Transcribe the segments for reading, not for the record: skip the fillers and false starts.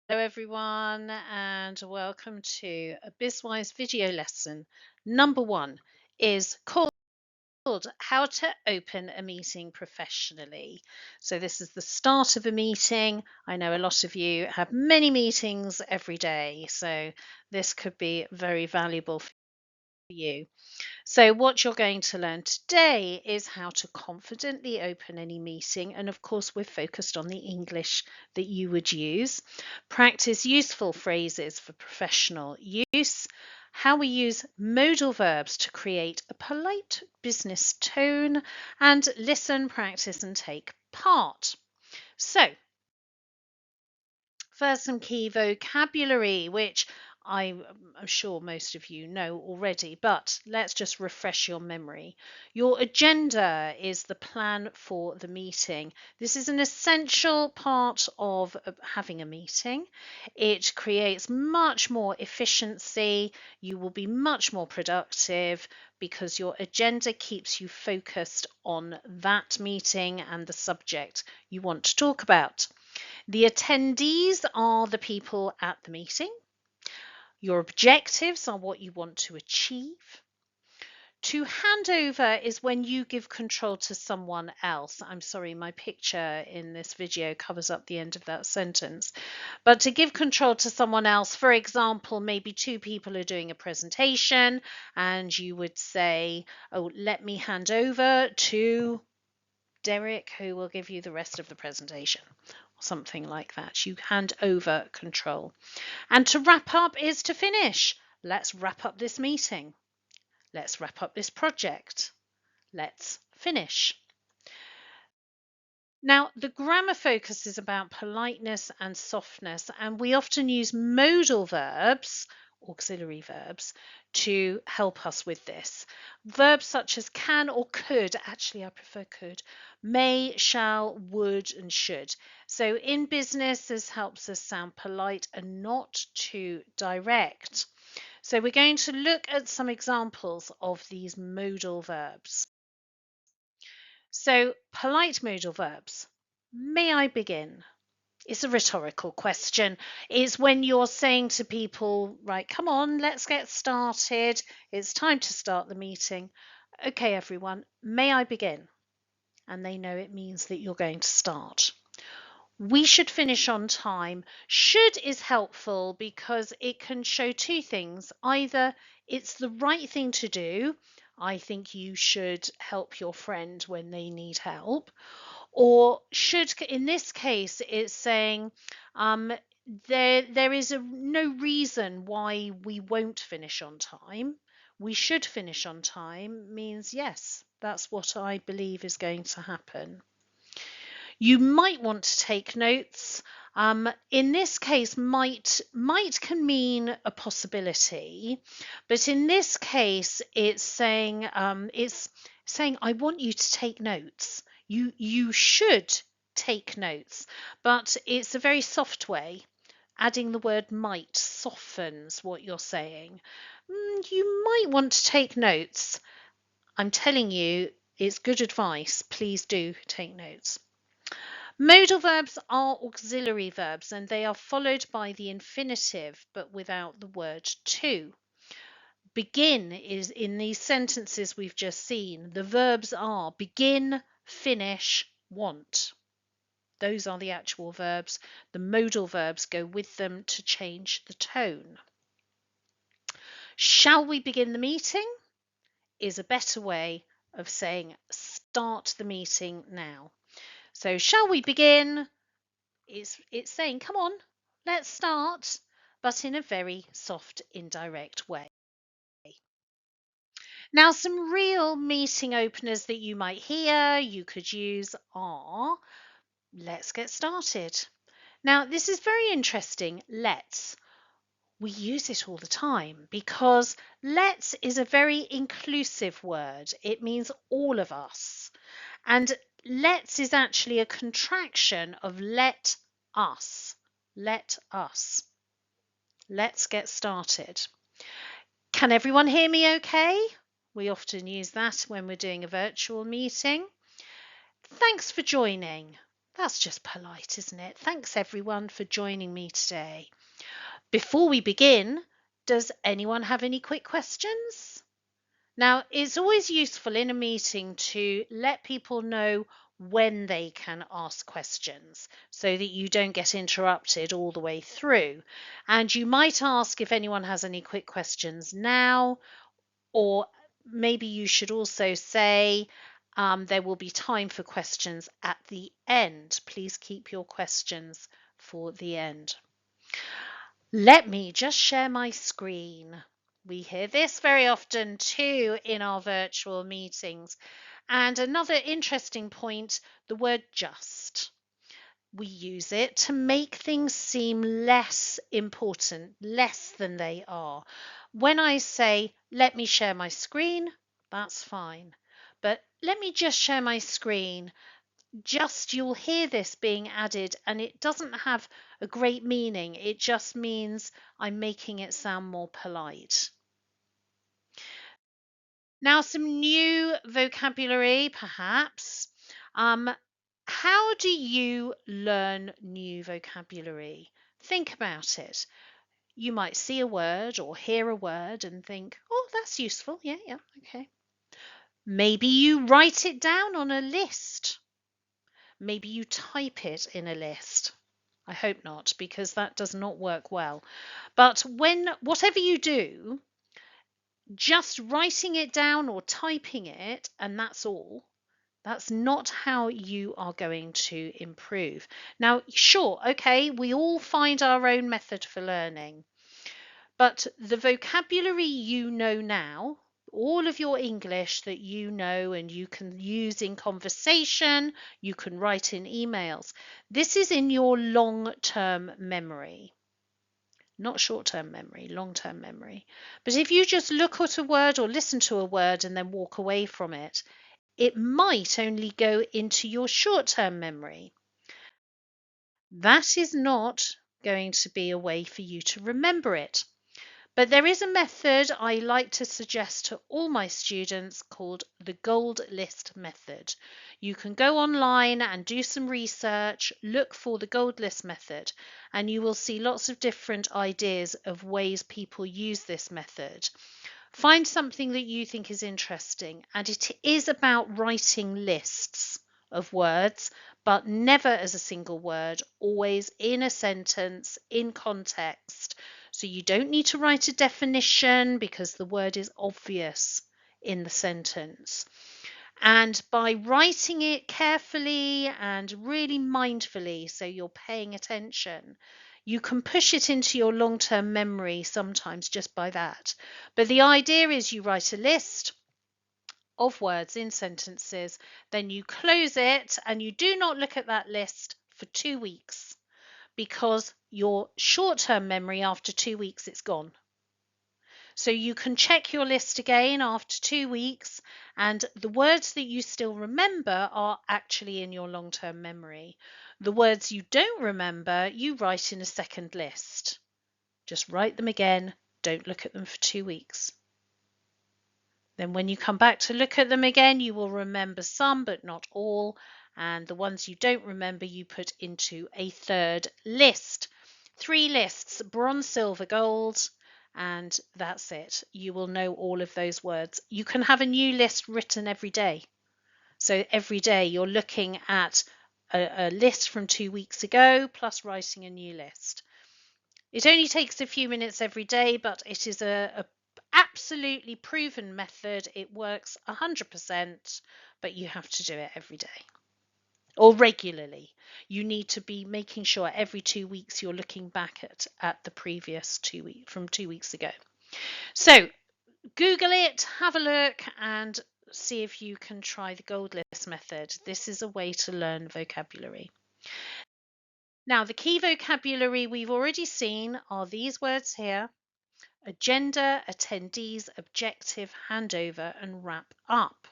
Hello, everyone, and welcome to a BizWise video lesson. Number one is called How to Open a Meeting Professionally. So, this is the start of a meeting. I know a lot of you have many meetings every day, so this could be very valuable for you. So, what you're going to learn today is how to confidently open any meeting. And of course, we're focused on the English that you would use. Practice useful phrases for professional use. How we use modal verbs to create a polite business tone. And listen, practice, and take part. So, first, some key vocabulary, which I'm sure most of you know already, but let's just refresh your memory. Your agenda is the plan for the meeting. This is an essential part of having a meeting. It creates much more efficiency. You will be much more productive because your agenda keeps you focused on that meeting and the subject you want to talk about. The attendees are the people at the meeting. Your objectives are what you want to achieve. To hand over is when you give control to someone else. I'm sorry, my picture in this video covers up the end of that sentence. But to give control to someone else, for example, maybe two people are doing a presentation and you would say, oh, let me hand over to Derek, who will give you the rest of the presentation. Something like that. You hand over control. And to wrap up is to finish. Let's wrap up this meeting. Let's wrap up this project. Let's finish. Now, the grammar focus is about politeness and softness, and we often use modal verbs, auxiliary verbs, to help us with this. Verbs such as can or could, actually, I prefer could, may, shall, would, and should. So in business, this helps us sound polite and not too direct. So we're going to look at some examples of these modal verbs. So, polite modal verbs. May I begin? It's a rhetorical question. It's when you're saying to people, right, come on, let's get started. It's time to start the meeting. Okay, everyone, may I begin? And they know it means that you're going to start. We should finish on time. Should is helpful because it can show two things. Either it's the right thing to do, I think you should help your friend when they need help, or should, in this case, it's saying there is no reason why we won't finish on time. We should finish on time means yes, that's what I believe is going to happen. You might want to take notes. In this case, might can mean a possibility, but in this case, it's saying I want you to take notes. You should take notes, but it's a very soft way. Adding the word might softens what you're saying. You might want to take notes. I'm telling you, it's good advice. Please do take notes. Modal verbs are auxiliary verbs and they are followed by the infinitive but without the word to. Begin is in these sentences we've just seen. The verbs are begin, finish, want. Those are the actual verbs. The modal verbs go with them to change the tone. Shall we begin the meeting? Is a better way of saying start the meeting now. So, shall we begin? It's saying, come on, let's start, but in a very soft, indirect way. Now, some real meeting openers that you might hear, you could use are, let's get started. Now, this is very interesting. Let's. We use it all the time because let's is a very inclusive word. It means all of us. And let's is actually a contraction of let us. Let us. Let's get started. Can everyone hear me okay? We often use that when we're doing a virtual meeting. Thanks for joining. That's just polite, isn't it? Thanks everyone for joining me today. Before we begin, does anyone have any quick questions? Now, it's always useful in a meeting to let people know when they can ask questions so that you don't get interrupted all the way through. And you might ask if anyone has any quick questions now, or maybe you should also say there will be time for questions at the end. Please keep your questions for the end. Let me just share my screen. We hear this very often too in our virtual meetings. And another interesting point, the word just. We use it to make things seem less important, less than they are. When I say, let me share my screen, that's fine. But let me just share my screen, just you'll hear this being added and it doesn't have a great meaning. It just means I'm making it sound more polite. Now, some new vocabulary, perhaps. How do you learn new vocabulary? Think about it. You might see a word or hear a word and think, oh, that's useful. Yeah, yeah, okay. Maybe you write it down on a list. Maybe you type it in a list. I hope not, because that does not work well. But whatever you do, just writing it down or typing it, and that's all, that's not how you are going to improve. Now, sure, okay, we all find our own method for learning, but the vocabulary you know now, all of your English that you know and you can use in conversation, you can write in emails, this is in your long-term memory. Not short-term memory, long-term memory. But if you just look at a word or listen to a word and then walk away from it, it might only go into your short-term memory. That is not going to be a way for you to remember it. But there is a method I like to suggest to all my students called the gold list method. You can go online and do some research, look for the gold list method, and you will see lots of different ideas of ways people use this method. Find something that you think is interesting, and it is about writing lists of words, but never as a single word, always in a sentence, in context. So you don't need to write a definition because the word is obvious in the sentence. And by writing it carefully and really mindfully, so you're paying attention, you can push it into your long-term memory sometimes just by that. But the idea is you write a list of words in sentences, then you close it and you do not look at that list for 2 weeks because your short-term memory after 2 weeks it's gone. So you can check your list again after 2 weeks, and the words that you still remember are actually in your long-term memory. The words you don't remember, you write in a second list. Just write them again, don't look at them for 2 weeks. Then when you come back to look at them again, you will remember some, but not all. And the ones you don't remember, you put into a third list. 3 lists, bronze, silver, gold, and that's it. You will know all of those words. You can have a new list written every day. So every day you're looking at a list from 2 weeks ago, plus writing a new list. It only takes a few minutes every day, but it is a absolutely proven method. It works 100%, but you have to do it every day or regularly. You need to be making sure every 2 weeks you're looking back at the previous 2 weeks from 2 weeks ago. So Google it, have a look, and see if you can try the gold list method. This is a way to learn vocabulary. Now, the key vocabulary we've already seen are these words here: agenda, attendees, objective, handover, and wrap up.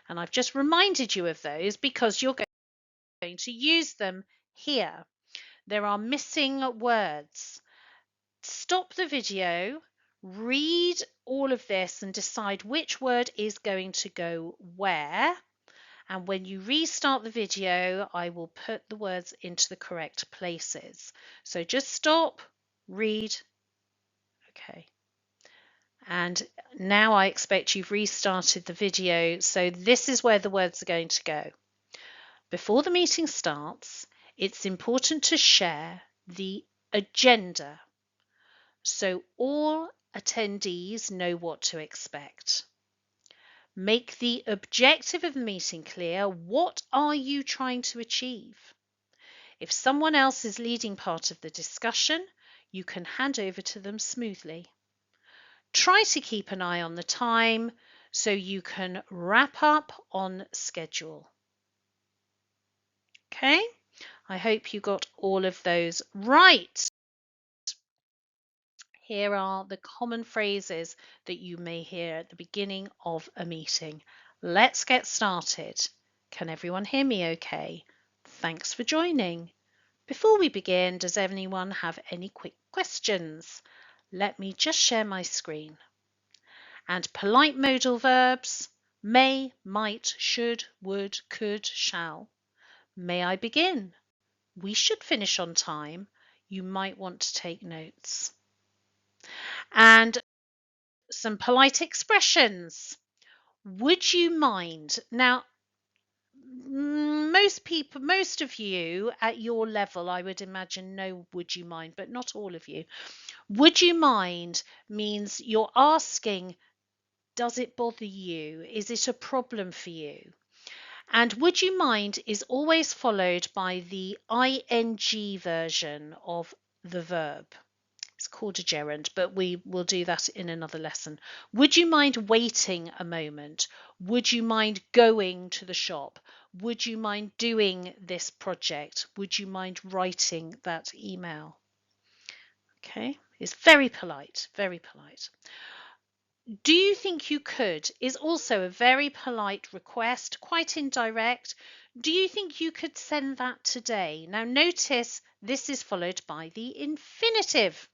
And I've just reminded you of those because you're going to use them here. There are missing words. Stop the video, read all of this and decide which word is going to go where, And when you restart the video, I will put the words into the correct places. So just stop, read. Okay. And now I expect you've restarted the video. So this is where the words are going to go. Before the meeting starts, it's important to share the agenda so all attendees know what to expect. Make the objective of the meeting clear. What are you trying to achieve? If someone else is leading part of the discussion, you can hand over to them smoothly. Try to keep an eye on the time so you can wrap up on schedule. Okay, I hope you got all of those right. Here are the common phrases that you may hear at the beginning of a meeting. Let's get started. Can everyone hear me okay? Thanks for joining. Before we begin, does anyone have any quick questions? Let me just share my screen. And polite modal verbs: may, might, should, would, could, shall. May I begin? We should finish on time. You might want to take notes. And some polite expressions. Would you mind? Now, most of you at your level, I would imagine, know would you mind, but not all of you. Would you mind means you're asking, does it bother you? Is it a problem for you? And would you mind is always followed by the ing version of the verb. It's called a gerund, but we will do that in another lesson. Would you mind waiting a moment? Would you mind going to the shop? Would you mind doing this project? Would you mind writing that email? Okay, it's very polite, very polite. Do you think you could is also a very polite request, quite indirect. Do you think you could send that today? Now notice this is followed by the infinitive.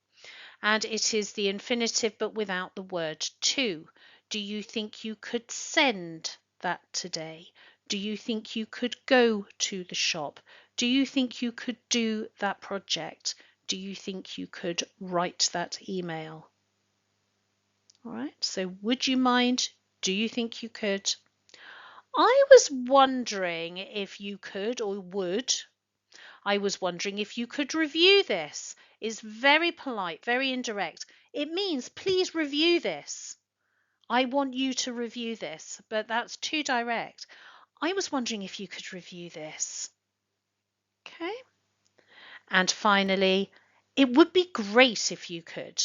And it is the infinitive but without the word to. Do you think you could send that today? Do you think you could go to the shop? Do you think you could do that project? Do you think you could write that email? All right, so would you mind? Do you think you could? I was wondering if you could or would. I was wondering if you could review this. Is very polite, very indirect. It means please review this. I want you to review this, but that's too direct. I was wondering if you could review this. Okay. And finally, it would be great if you could.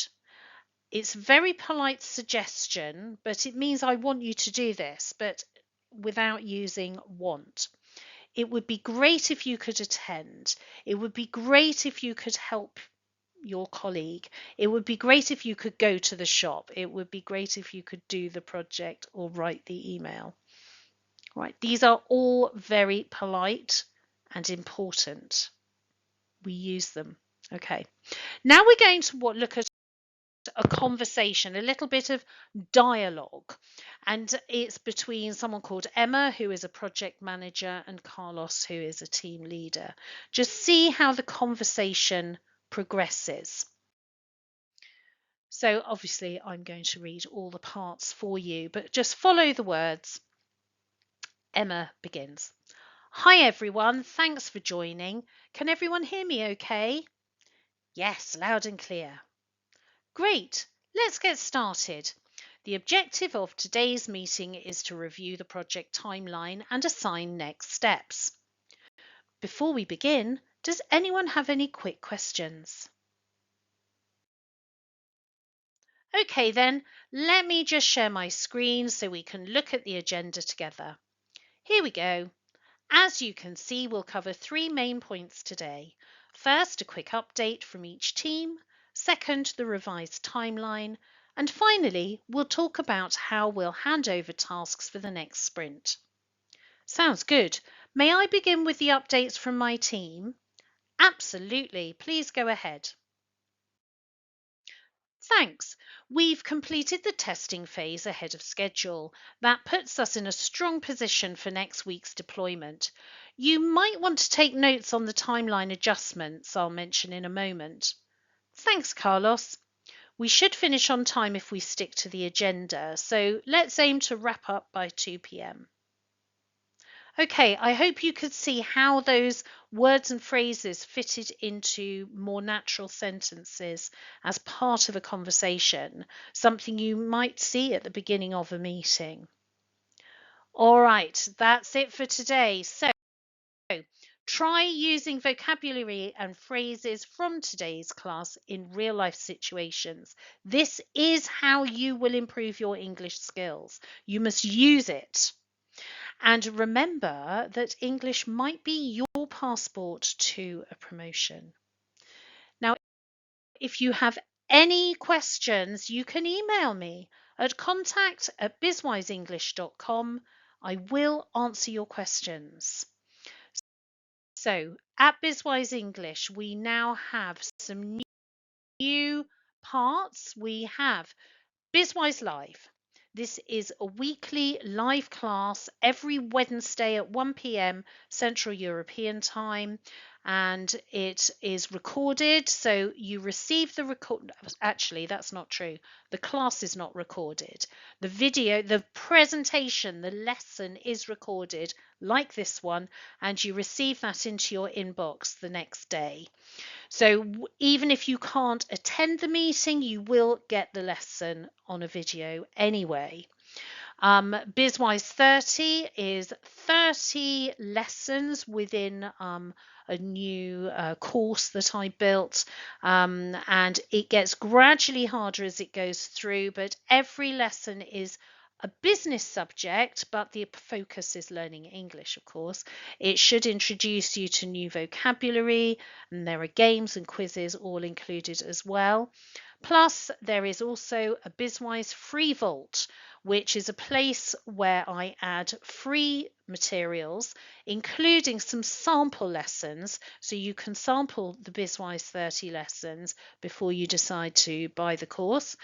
It's very polite suggestion, but it means I want you to do this, but without using want. It would be great if you could attend. It would be great if you could help your colleague. It would be great if you could go to the shop. It would be great if you could do the project or write the email. Right, these are all very polite and important. We use them. Okay, now we're going to look at a conversation, a little bit of dialogue, and it's between someone called Emma, who is a project manager, and Carlos, who is a team leader. Just see how the conversation progresses. So obviously I'm going to read all the parts for you, but just follow the words. Emma begins. Hi everyone, thanks for joining. Can everyone hear me okay? Yes, loud and clear. Great, let's get started. The objective of today's meeting is to review the project timeline and assign next steps. Before we begin, does anyone have any quick questions? Okay then, let me just share my screen so we can look at the agenda together. Here we go. As you can see, we'll cover 3 main points today. First, a quick update from each team. Second, the revised timeline. And finally, we'll talk about how we'll hand over tasks for the next sprint. Sounds good. May I begin with the updates from my team? Absolutely. Please go ahead. Thanks. We've completed the testing phase ahead of schedule. That puts us in a strong position for next week's deployment. You might want to take notes on the timeline adjustments I'll mention in a moment. Thanks, Carlos. We should finish on time if we stick to the agenda, so let's aim to wrap up by 2 p.m. Okay, I hope you could see how those words and phrases fitted into more natural sentences as part of a conversation, something you might see at the beginning of a meeting. All right, that's it for today. So try using vocabulary and phrases from today's class in real life situations. This is how you will improve your English skills. You must use it. And remember that English might be your passport to a promotion. Now, if you have any questions, you can email me at contact@bizwiseenglish.com. I will answer your questions. So, at BizWise English, we now have some new parts. We have BizWise Live. This is a weekly live class every Wednesday at 1 p.m. Central European Time, and it is recorded. So you receive the record. Actually, that's not true. The class is not recorded. The video, the presentation, the lesson is recorded like this one, and you receive that into your inbox the next day. So even if you can't attend the meeting, you will get the lesson on a video anyway. BizWise 30 is 30 lessons within a new course that I built, and it gets gradually harder as it goes through, but every lesson is a business subject, but the focus is learning English, of course. It should introduce you to new vocabulary, and there are games and quizzes all included as well. Plus, there is also a BizWise Free Vault, which is a place where I add free materials, including some sample lessons, so you can sample the BizWise 30 lessons before you decide to buy the course.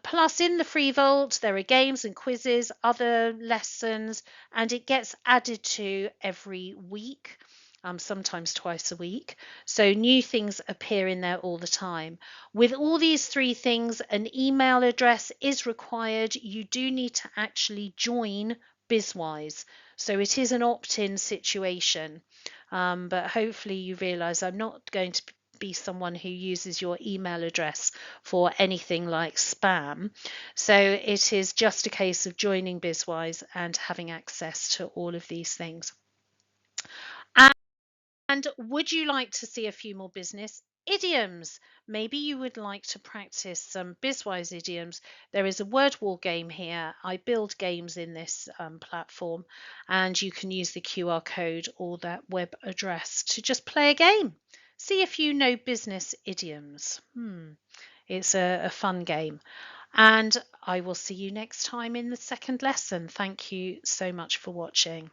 Plus, in the Free Vault, there are games and quizzes, other lessons, and it gets added to every week. Sometimes twice a week. So new things appear in there all the time. With all these three things, an email address is required. You do need to actually join BizWise. So it is an opt-in situation. But hopefully you realize I'm not going to be someone who uses your email address for anything like spam. So it is just a case of joining BizWise and having access to all of these things. And would you like to see a few more business idioms? Maybe you would like to practice some BizWise idioms. There is a word wall game here. I build games in this platform, and you can use the QR code or that web address to just play a game. See if you know business idioms. It's a fun game. And I will see you next time in the second lesson. Thank you so much for watching.